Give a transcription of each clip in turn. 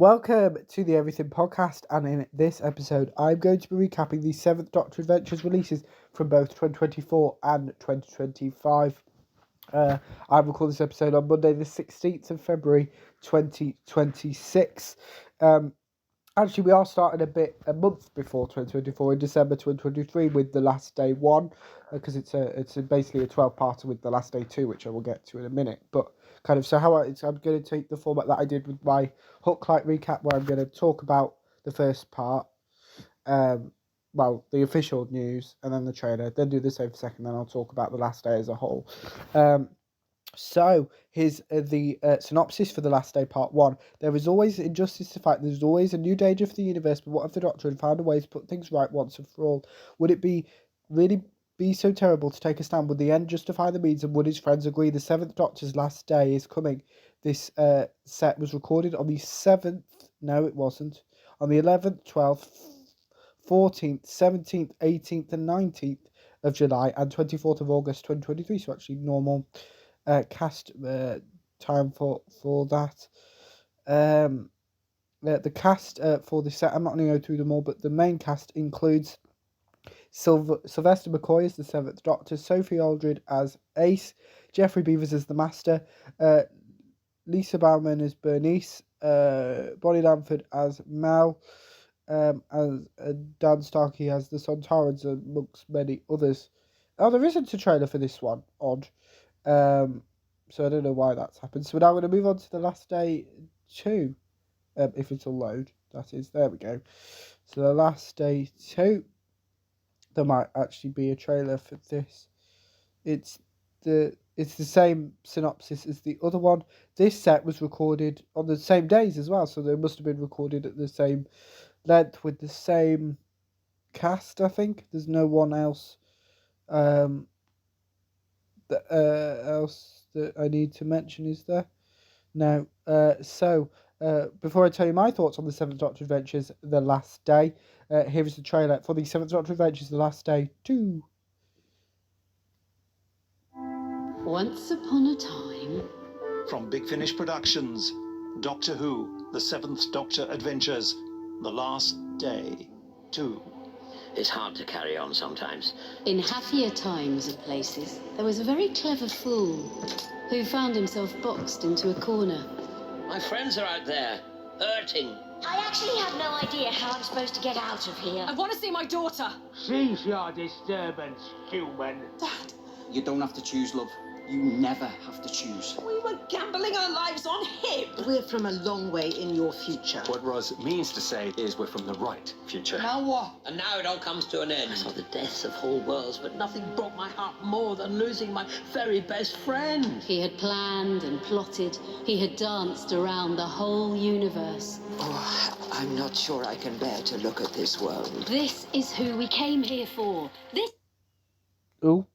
Welcome to the Everything Podcast, and in this episode, I'm going to be recapping the Seventh Doctor Adventures releases from both 2024 and 2025. I record this episode on Monday, the 16th of February, 2026. Actually, we are starting a month before 2024, in December 2023, with The Last Day 1, because it's basically a 12-parter with The Last Day 2, which I will get to in a minute. But I'm going to take the format that I did with my Hook-like recap, where I'm going to talk about the first part, the official news, and then the trailer, then do the same for second, then I'll talk about The Last Day as a whole. So here's the synopsis for The Last Day Part 1. There is always injustice to fight. There's always a new danger for the universe. But what if the Doctor had found a way to put things right once and for all? Would it really be so terrible to take a stand? Would the end justify the means? And would his friends agree? The Seventh Doctor's last day is coming. This set was recorded on the 7th. No, it wasn't. On the 11th, 12th, 14th, 17th, 18th, and 19th of July and 24th of August 2023. So actually normal cast time for that. The cast for the set, I'm not going to go through them all, but the main cast includes Sylvester McCoy as the Seventh Doctor, Sophie Aldred as Ace, Geoffrey Beavers as the Master, Lisa Bauman as Bernice, Bonnie Lamford as Mel, as Dan Starkey as the Sontarans, amongst many others. Oh, there isn't a trailer for this one. Odd. So I don't know why that's happened. So now I'm going to move on to The Last Day 2. If it'll load, that is. There we go. So The Last Day 2. There might actually be a trailer for this. It's the same synopsis as the other one. This set was recorded on the same days as well, so they must have been recorded at the same length with the same cast, I think. There's no one else that I need to mention, is there? No. Before I tell you my thoughts on the Seventh Doctor Adventures, The Last Day, here is the trailer for the Seventh Doctor Adventures, The Last Day 2. Once upon a time... From Big Finish Productions, Doctor Who, The Seventh Doctor Adventures, The Last Day 2. It's hard to carry on sometimes. In happier times and places, there was a very clever fool who found himself boxed into a corner. My friends are out there, hurting. I actually have no idea how I'm supposed to get out of here. I want to see my daughter. Cease your disturbance, human. Dad, You don't have to choose, love. You never have to choose. we were gambling our lives on him. We're from a long way in your future. What Roz means to say is we're from the right future. Now what? And now it all comes to an end. I saw the deaths of whole worlds, but nothing broke my heart more than losing my very best friend. He had planned and plotted. He had danced around the whole universe. Oh, I'm not sure I can bear to look at this world. This is who we came here for. Ooh.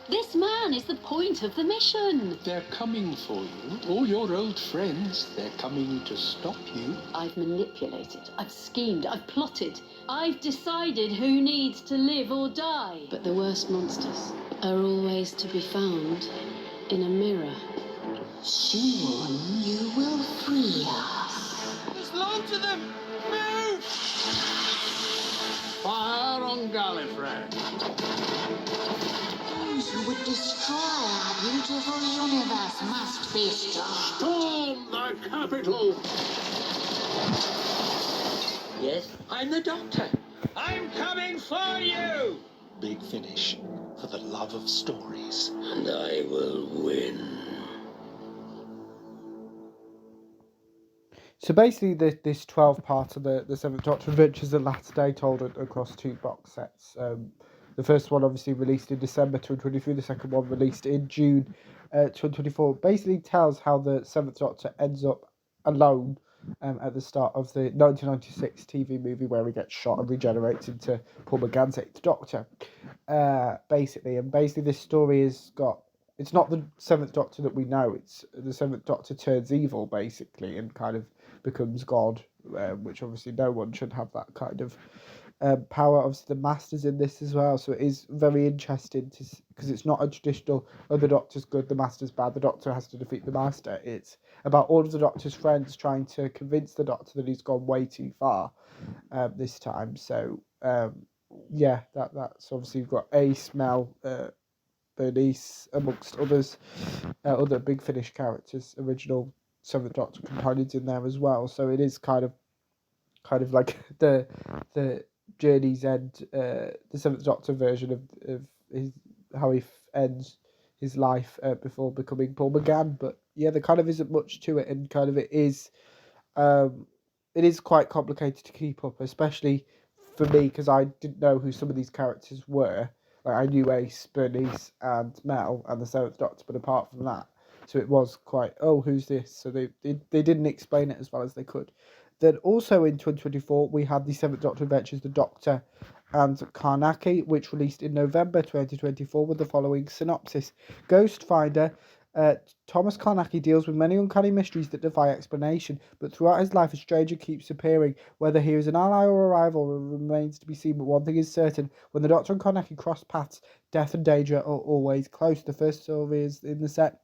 This man is the point of the mission. They're coming for you. All your old friends, they're coming to stop you. I've manipulated, I've schemed, I've plotted. I've decided who needs to live or die. But the worst monsters are always to be found in a mirror. Soon you will free us. There's loads of them. Move! Fire on Gallifrey. Those who would destroy our beautiful universe must be stopped. Storm the capital. Yes, I'm the Doctor. I'm coming for you! Big Finish, for the love of stories. And I will win. So basically, this 12-part of the Seventh Doctor Adventures, The Last Day, told across 2 box sets. The first one obviously released in December 2023, the second one released in June 2024. Basically tells how the Seventh Doctor ends up alone at the start of the 1996 TV movie where he gets shot and regenerates into Paul McGann's Eighth Doctor. Basically this story has got... It's not the Seventh Doctor that we know. It's the Seventh Doctor turns evil, basically, and kind of becomes God, which obviously no one should have that kind of power. Obviously, the Master's in this as well, so it is very interesting because it's not a traditional, oh, the Doctor's good, the Master's bad, the Doctor has to defeat the Master. It's about all of the Doctor's friends trying to convince the Doctor that he's gone way too far this time. So, yeah, that's obviously you've got Ace, Mel, Bernice, amongst others, other Big Finish characters, original Seventh Doctor companions in there as well. So it is kind of like the Journey's End, the Seventh Doctor version of his how he ends his life before becoming Paul McGann. But yeah, there kind of isn't much to it, and kind of it is quite complicated to keep up, especially for me because I didn't know who some of these characters were. Like I knew Ace, Bernice, and Mel, and the Seventh Doctor, but apart from that, so it was quite, oh, who's this? So they didn't explain it as well as they could. Then also in 2024, we had the Seventh Doctor Adventures, The Doctor and Karnaki, which released in November 2024 with the following synopsis. Ghost Finder, Thomas Karnaki deals with many uncanny mysteries that defy explanation, but throughout his life a stranger keeps appearing. Whether he is an ally or a rival remains to be seen, but one thing is certain: when the Doctor and Karnaki cross paths, death and danger are always close. The first story is in the set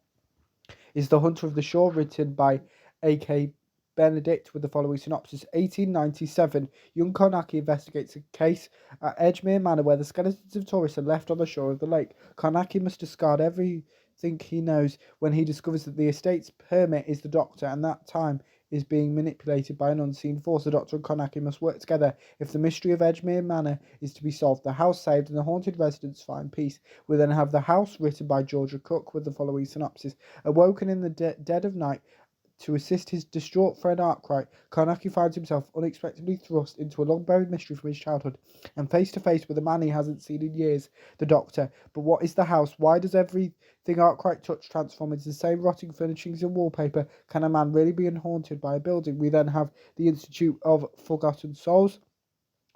is The Hunter of the Shore, written by A.K. Benedict, with the following synopsis. 1897, young Karnaki investigates a case at Edgemere Manor where the skeletons of tourists are left on the shore of the lake. Karnaki must discard everything he knows when he discovers that the estate's hermit is the Doctor, and that time is being manipulated by an unseen force. The Doctor and Karnaki must work together if the mystery of Edgemere Manor is to be solved, the house saved, and the haunted residents find peace. We then have The House, written by Georgia Cook, with the following synopsis. Awoken in the dead of night to assist his distraught friend Arkwright, Karnaki finds himself unexpectedly thrust into a long-buried mystery from his childhood and face-to-face with a man he hasn't seen in years, the Doctor. But what is the house? Why does everything Arkwright touched transform into the same rotting furnishings and wallpaper? Can a man really be haunted by a building? We then have The Institute of Forgotten Souls,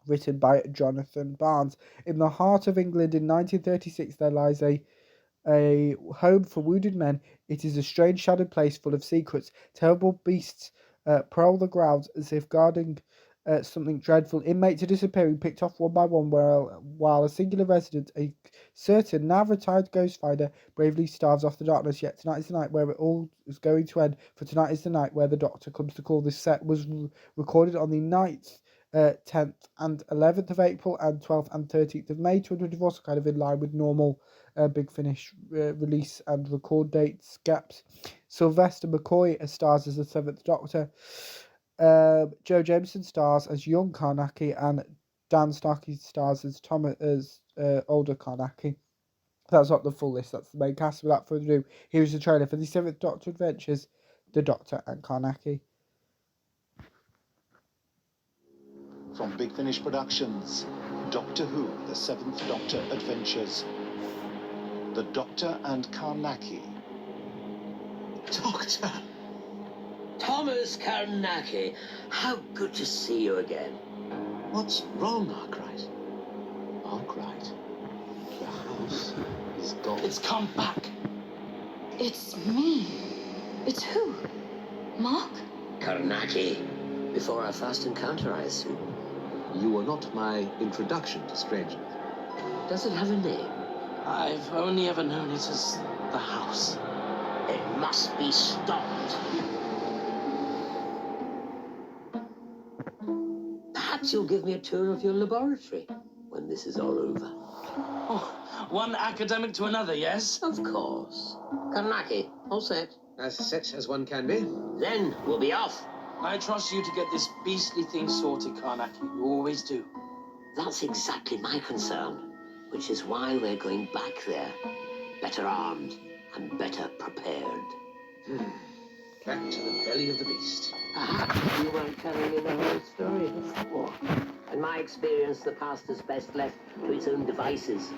written by Jonathan Barnes. In the heart of England in 1936 there lies a home for wounded men. It is a strange shadowed place full of secrets. Terrible beasts prowl the grounds as if guarding something dreadful. Inmates are disappearing, picked off one by one, while a singular resident, a certain now retired ghost finder, bravely starves off the darkness. Yet tonight is the night where it all is going to end, for tonight is the night where the Doctor comes to call. This set was recorded on the 9th, 10th and 11th of April and 12th and 13th of May 2024, so kind of in line with normal Big Finish release and record dates gaps. Sylvester McCoy stars as the Seventh Doctor. Joe Jameson stars as young Karnaki, and Dan Starkey stars as older Karnaki. That's not the full list, that's the main cast. Without further ado, here's the trailer for the Seventh Doctor Adventures, The Doctor and Karnaki. From Big Finish Productions, Doctor Who, The Seventh Doctor Adventures, The Doctor and Karnaki. Doctor! Thomas Karnaki, how good to see you again. What's wrong, Arkwright? Arkwright? The house is gone. It's come back. It's me. It's who? Mark? Karnaki. Before our first encounter, I assume. You were not my introduction to strangers. Does it have a name? I've only ever known it as the house. It must be stopped. Perhaps you'll give me a tour of your laboratory when this is all over. Oh, one academic to another, yes? Of course. Karnaki, all set. As set as one can be. Then we'll be off. I trust you to get this beastly thing sorted, Karnaki. You always do. That's exactly my concern, which is why we're going back there, better armed and better prepared. Back to the belly of the beast. Perhaps you weren't telling me the whole story before. In my experience, the past is best left to its own devices.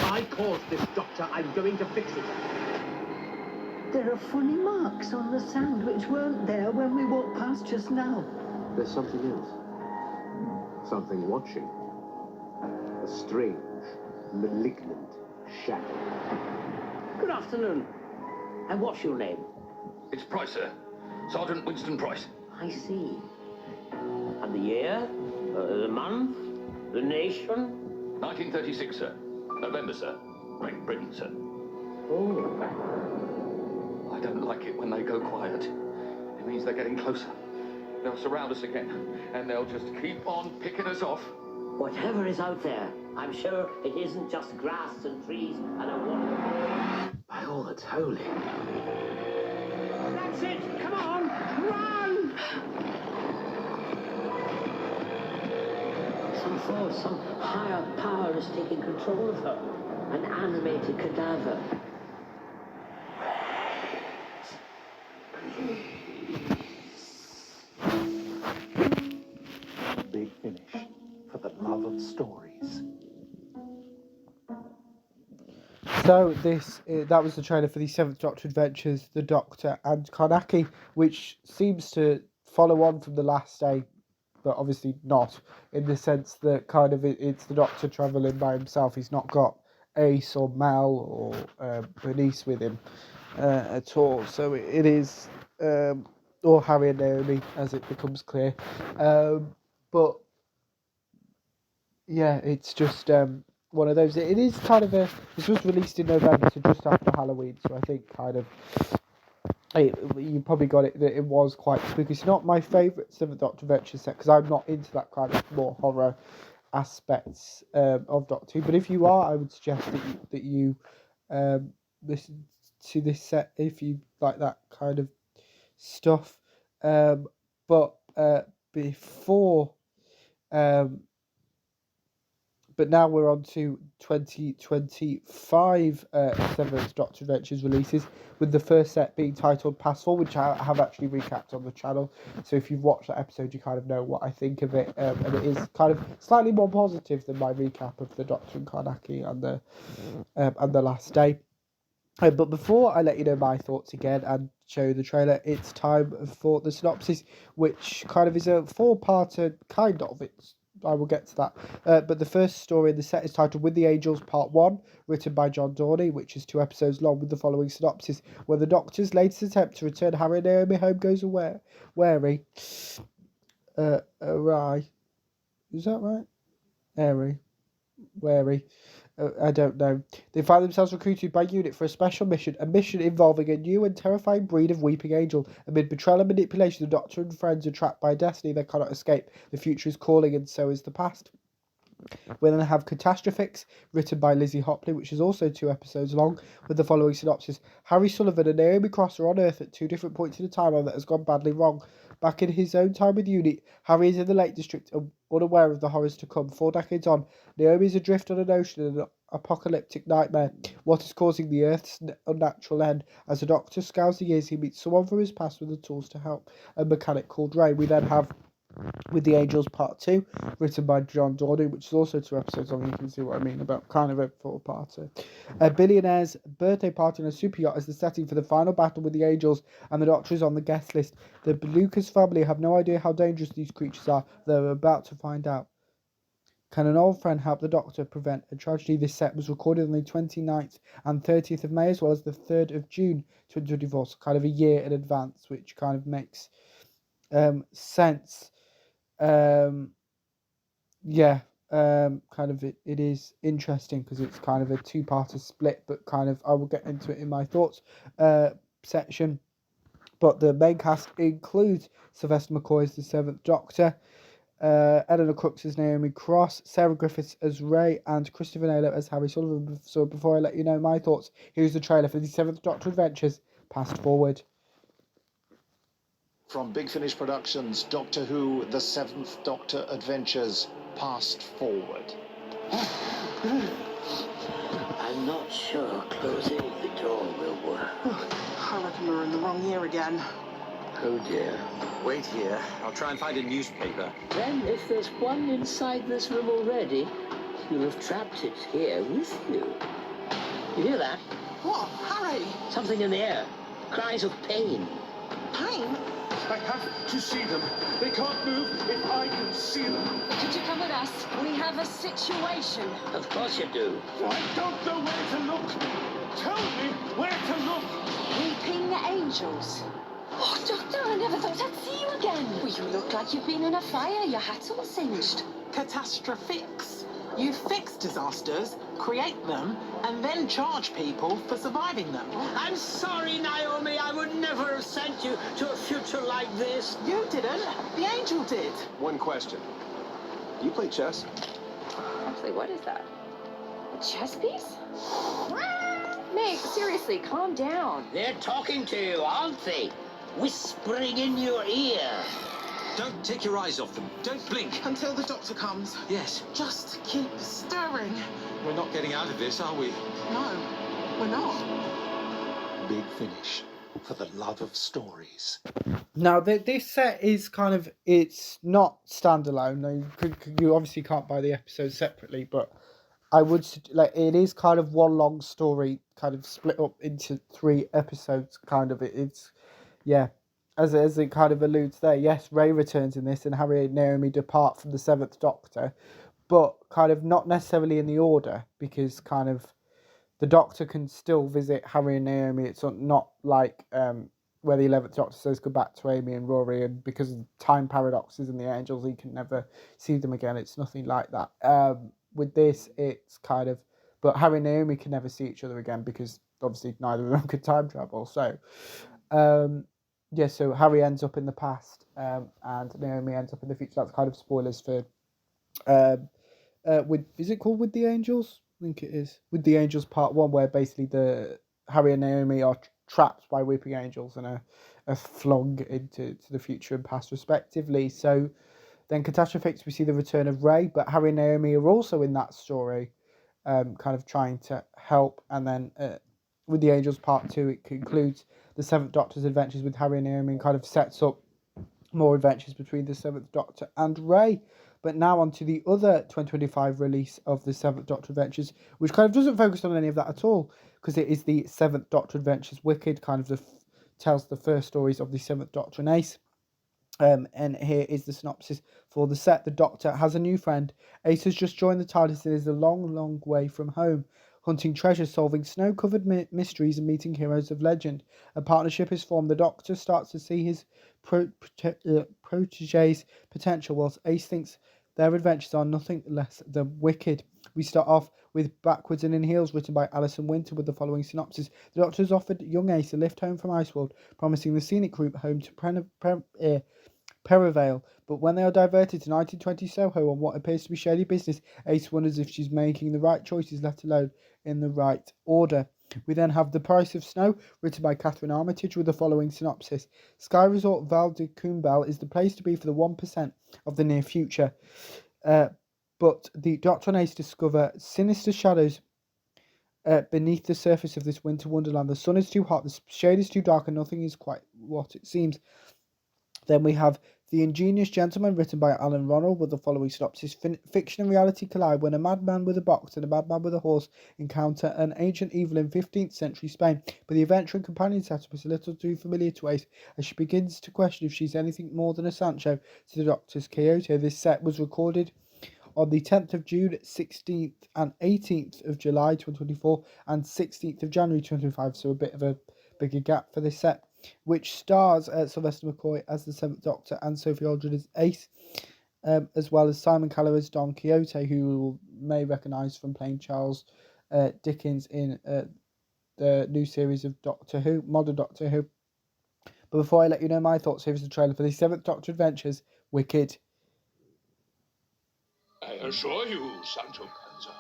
I caused this, Doctor. I'm going to fix it. There are funny marks on the sand which weren't there when we walked past just now. There's something else. Something watching. A strange, malignant shadow. Good afternoon. And what's your name? It's Price, sir. Sergeant Winston Price. I see. And the year? The month? The nation? 1936, sir. November, sir. Great Britain, sir. Oh. I don't like it when they go quiet. It means they're getting closer. They'll surround us again, and they'll just keep on picking us off. Whatever is out there, I'm sure it isn't just grass and trees and a water. By all that's holy. That's it! Come on! Run! Some force, some higher power is taking control of her. An animated cadaver. Big Finish, for the love of stories. So that was the trailer for the Seventh Doctor Adventures, The Doctor and Karnaki, which seems to follow on from the last day, but obviously not, in the sense that kind of it's the Doctor travelling by himself. He's not got Ace or Mel or Bernice with him at all. So it is, or Harry and Naomi, as it becomes clear. But yeah, it's just one of those. It is kind of this was released in November, so just after Halloween. So I think kind of you probably got it that it was quite spooky. It's not my favourite Seventh Doctor Adventure set because I'm not into that kind of more horror aspects of Doctor Who. But if you are, I would suggest that you listen to this set if you like that kind of stuff. But before. But now we're on to 2025 Seventh Doctor Adventures releases, with the first set being titled Pass Forward, which I have actually recapped on the channel. So if you've watched that episode, you kind of know what I think of it. And it is kind of slightly more positive than my recap of the Doctor and Karnaki and the last day. But before I let you know my thoughts again and show you the trailer, it's time for the synopsis, which kind of is a four-parter, kind of. I will get to that. But the first story in the set is titled With the Angels Part 1, written by John Dorney, which is 2 episodes long, with the following synopsis. When the Doctor's latest attempt to return Harry and Naomi home goes wary. Awry. Is that right? Airy. Wary. I don't know. They find themselves recruited by UNIT for a special mission, a mission involving a new and terrifying breed of weeping angel. Amid betrayal and manipulation, the Doctor and friends are trapped by a destiny they cannot escape. The future is calling, and so is the past. We then have Catastrophix, written by Lizzie Hopley, which is also 2 episodes long, with the following synopsis. Harry Sullivan and Naomi Cross are on Earth at 2 different points in a timeline that has gone badly wrong. Back in his own time with UNIT, Harry is in the Lake District, unaware of the horrors to come. 4 decades on, Naomi is adrift on an ocean in an apocalyptic nightmare. What is causing the Earth's unnatural end? As the Doctor scours the years, he meets someone from his past with the tools to help, a mechanic called Ray. We then have With the Angels Part 2, written by John Dorney, which is also 2 episodes long. You can see what I mean about kind of a 4-parter. A billionaire's birthday party on a super yacht is the setting for the final battle with the Angels, and the Doctor is on the guest list. The Lucas family have no idea how dangerous these creatures are. They're about to find out. Can an old friend help the Doctor prevent a tragedy? This set was recorded on the 29th and 30th of May, as well as the 3rd of June 2024, so kind of a year in advance, which kind of makes sense. Kind of it is interesting because it's kind of a 2-parter split, but kind of I will get into it in my thoughts section. But the main cast includes Sylvester McCoy as the 7th Doctor, Eleanor Crooks as Naomi Cross, Sarah Griffiths as Ray, and Christopher Naylor as Harry Sullivan. So before I let you know my thoughts, here's the trailer for the 7th Doctor Adventures, Past Forward. From Big Finish Productions, Doctor Who, The 7th Doctor Adventures, Past Forward. I'm not sure closing the door will work. I reckon we're in the wrong year again. Oh dear. Wait here. I'll try and find a newspaper. Then, if there's one inside this room already, you'll have trapped it here with you. You hear that? What? Harry? Something in the air. Cries of pain. Pain? I have to see them. They can't move if I can see them. Could you come with us? We have a situation. Of course you do. I don't know where to look. Tell me where to look. Weeping angels. Oh, Doctor, I never thought I'd see you again. again. Well, you look like you've been in a fire. Your hat's all singed. Catastrophics. You fix disasters, create them, and then charge people for surviving them. I'm sorry, Naomi. I would never have sent you to a future like this. You didn't. The angel did. One question. Do you play chess? Actually, what is that? A chess piece? Meg, seriously, calm down. They're talking to you, aren't they? Whispering in your ear. Don't take your eyes off them. Don't blink. Until the doctor comes. Yes. Just keep stirring. We're not getting out of this, are we? No, we're not. Big Finish, for the love of stories. Now, this set is kind of, it's not standalone. Now, you obviously can't buy the episodes separately, but I would, like, it is kind of one long story, kind of split up into 3 episodes, kind of. It's, yeah, as it kind of alludes there, yes, Ray returns in this, and Harry and Naomi depart from the 7th Doctor, but kind of not necessarily in the order, because kind of the Doctor can still visit Harry and Naomi. It's not like where the 11th Doctor says goodbye to Amy and Rory, and because of time paradoxes and the angels, he can never see them again. It's nothing like that. With this, it's kind of, but Harry and Naomi can never see each other again, because obviously neither of them could time travel. So, yeah, so Harry ends up in the past, and Naomi ends up in the future. That's kind of spoilers for, is it called With the Angels? I think it is. With the Angels Part 1, where basically the Harry and Naomi are trapped by weeping angels and are flung into the future and past respectively. So then Catastrophics, we see the return of Ray, but Harry and Naomi are also in that story, kind of trying to help. And then With the Angels Part 2, it concludes the 7th Doctor's adventures with Harry and Naomi and kind of sets up more adventures between the 7th Doctor and Ray. But now on to the other 2025 release of the 7th Doctor Adventures, which kind of doesn't focus on any of that at all, because it is the 7th Doctor Adventures Wicked, kind of tells the first stories of the 7th Doctor and Ace. And here is the synopsis for the set. The Doctor has a new friend. Ace has just joined the TARDIS and is a long, long way from home, hunting treasures, solving snow-covered mysteries and meeting heroes of legend. A partnership is formed. The Doctor starts to see his protege's potential, whilst Ace thinks their adventures are nothing less than wicked. We start off with Backwards and in Heels, written by Alison Winter, with the following synopsis. The Doctor has offered young Ace a lift home from Iceworld, promising the scenic route home to Perivale, but when they are diverted to 1920 Soho on what appears to be shady business, Ace wonders if she's making the right choices, let alone in the right order. We then have The Price of Snow, written by Catherine Armitage, with the following synopsis. Sky Resort Val de Coombel is the place to be for the 1% of the near future. But the Doctor and Ace discover sinister shadows beneath the surface of this winter wonderland. The sun is too hot, the shade is too dark, and nothing is quite what it seems. Then we have The Ingenious Gentleman, written by Alan Ronald, with the following synopsis. Fiction and reality collide when a madman with a box and a madman with a horse encounter an ancient evil in 15th century Spain. But the adventure and companion setup is a little too familiar to Ace, as she begins to question if she's anything more than a Sancho to the Doctor's Quixote. This set was recorded on the 10th of June, 16th and 18th of July 2024, and 16th of January 2025, so a bit of a bigger gap for this set, which stars Sylvester McCoy as the 7th Doctor and Sophie Aldred as Ace, as well as Simon Callow as Don Quixote, who you may recognise from playing Charles Dickens in the new series of Doctor Who, modern Doctor Who. But before I let you know my thoughts, here is the trailer for the 7th Doctor Adventures, Wicked. I assure you, Sancho Panza,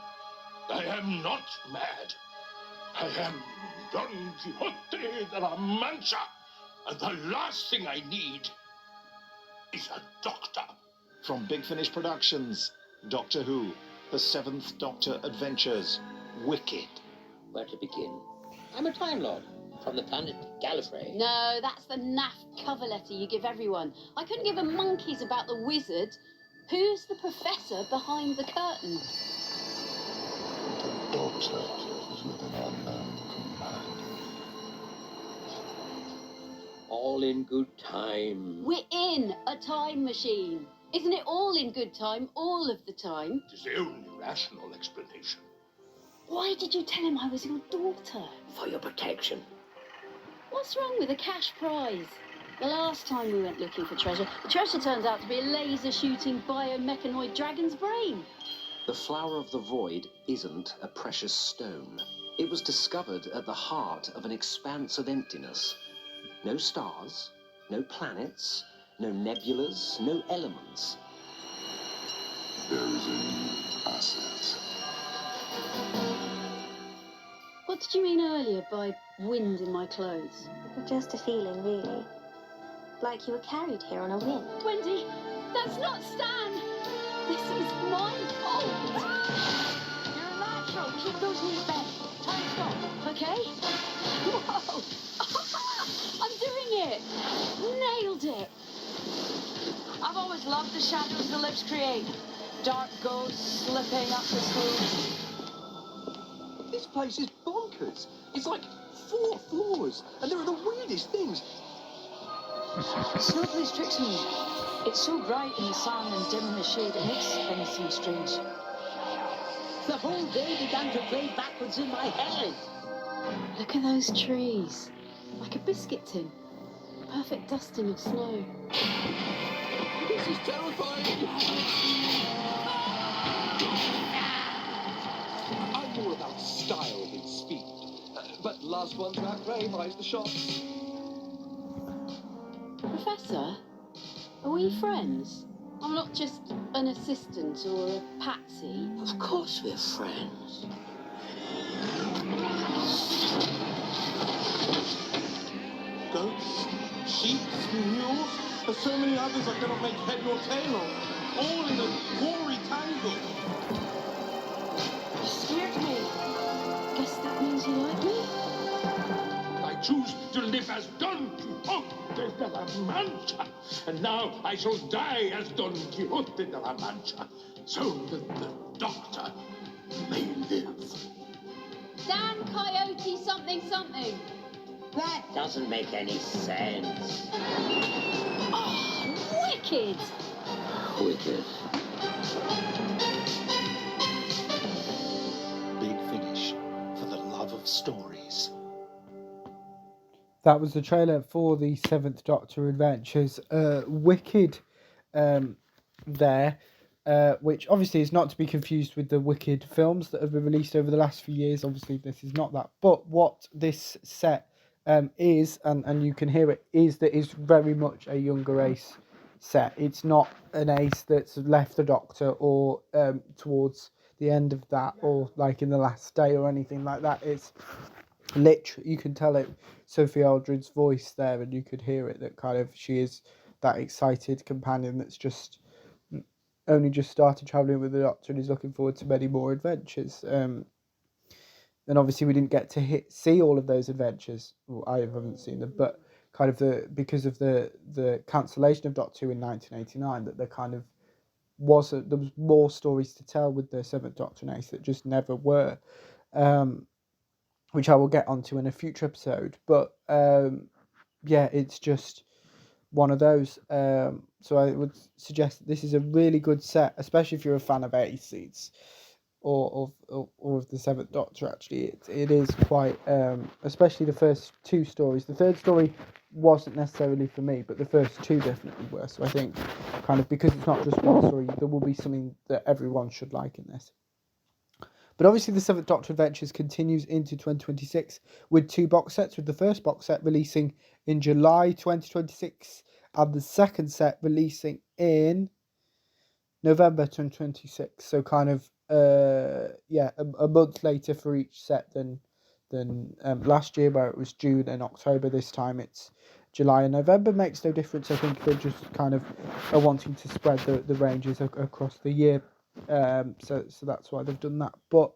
I am not mad. I am Don Quixote de la Mancha, and the last thing I need is a doctor. From Big Finish Productions, Doctor Who, The 7th Doctor Adventures, Wicked. Where to begin? I'm a Time Lord from the planet Gallifrey. No, that's the naff cover letter you give everyone. I couldn't give a monkeys about the wizard. Who's the professor behind the curtain? The Doctor is with an unknown companion. All in good time. We're in a time machine. Isn't it all in good time all of the time? It is the only rational explanation. Why did you tell him I was your daughter? For your protection. What's wrong with a cash prize? The last time we went looking for treasure, the treasure turns out to be a laser-shooting biomechanoid dragon's brain. The Flower of the Void isn't a precious stone. It was discovered at the heart of an expanse of emptiness. No stars, no planets, no nebulas, no elements. There is a new asset. What did you mean earlier by wind in my clothes? Just a feeling, really. Like you were carried here on a wind. Wendy, that's not Stan! This is my fault! You're a natural. Keep those knees bent. Time to stop. Okay? Whoa! I'm doing it! Nailed it! I've always loved the shadows the lips create. Dark ghosts slipping up the slopes. This place is bonkers. It's like 4 floors, and there are the weirdest things. Snow plays tricks on me. It's so bright in the sun and dim in the shade, it makes anything strange. The whole day began to play backwards in my head. Look at those trees. Like a biscuit tin. Perfect dusting of snow. This is terrifying. I'm more about style than speed. But last one track Ray buys the shots. Professor, are we friends? I'm not just an assistant or a patsy. Of course we're friends. Goats, sheep, mules, there's so many others I cannot make head nor tail of. All in a gory tangle. You scared me. Guess that means you like me? I choose to live as Don Quixote de la Mancha, and now I shall die as Don Quixote de la Mancha, so that the Doctor may live. Dan Coyote something something. That doesn't make any sense. Oh, wicked! Wicked. Big Finish, for the love of stories. That was the trailer for the 7th Doctor Adventures. Wicked there, which obviously is not to be confused with the Wicked films that have been released over the last few years. Obviously, this is not that. But what this set is, and you can hear it, is that it's very much a younger Ace set. It's not an Ace that's left the Doctor or towards the end of that, or like in the last day or anything like that. It's literally, you can tell it, Sophie Aldred's voice there, and you could hear it, that kind of she is that excited companion that's just only just started travelling with the Doctor and is looking forward to many more adventures. And obviously we didn't get to see all of those adventures. Well, I haven't seen them, but kind of because of the cancellation of Doctor Who in 1989, that there kind of there was more stories to tell with the 7th Doctor and Ace that just never were. Which I will get onto in a future episode. But yeah, it's just one of those. So I would suggest that this is a really good set, especially if you're a fan of Ace, or of the 7th Doctor. Actually, it is quite, especially the first 2 stories. The third story wasn't necessarily for me, but the first 2 definitely were. So I think, kind of, because it's not just one story, there will be something that everyone should like in this. But obviously the 7th Doctor Adventures continues into 2026 with 2 box sets, with the first box set releasing in July 2026 and the second set releasing in November 2026. So kind of, a month later for each set than last year, where it was June and October. This time it's July and November. Makes no difference. I think they're just kind of are wanting to spread the ranges across the year. So that's why they've done that. But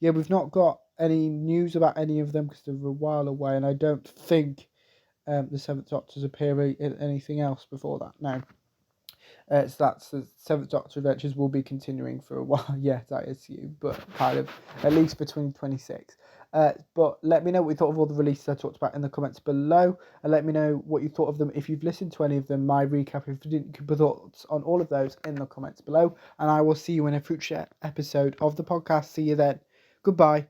yeah, we've not got any news about any of them because they're a while away, and I don't think the 7th Doctor's appearing in anything else before that. No. So that's the 7th Doctor Adventures will be continuing for a while. Yes, I assume, but kind of at least for 2026. But let me know what you thought of all the releases I talked about in the comments below, and let me know what you thought of them if you've listened to any of them. My recap, if you didn't, put thoughts on all of those in the comments below, and I will see you in a future episode of the podcast. See you then. Goodbye.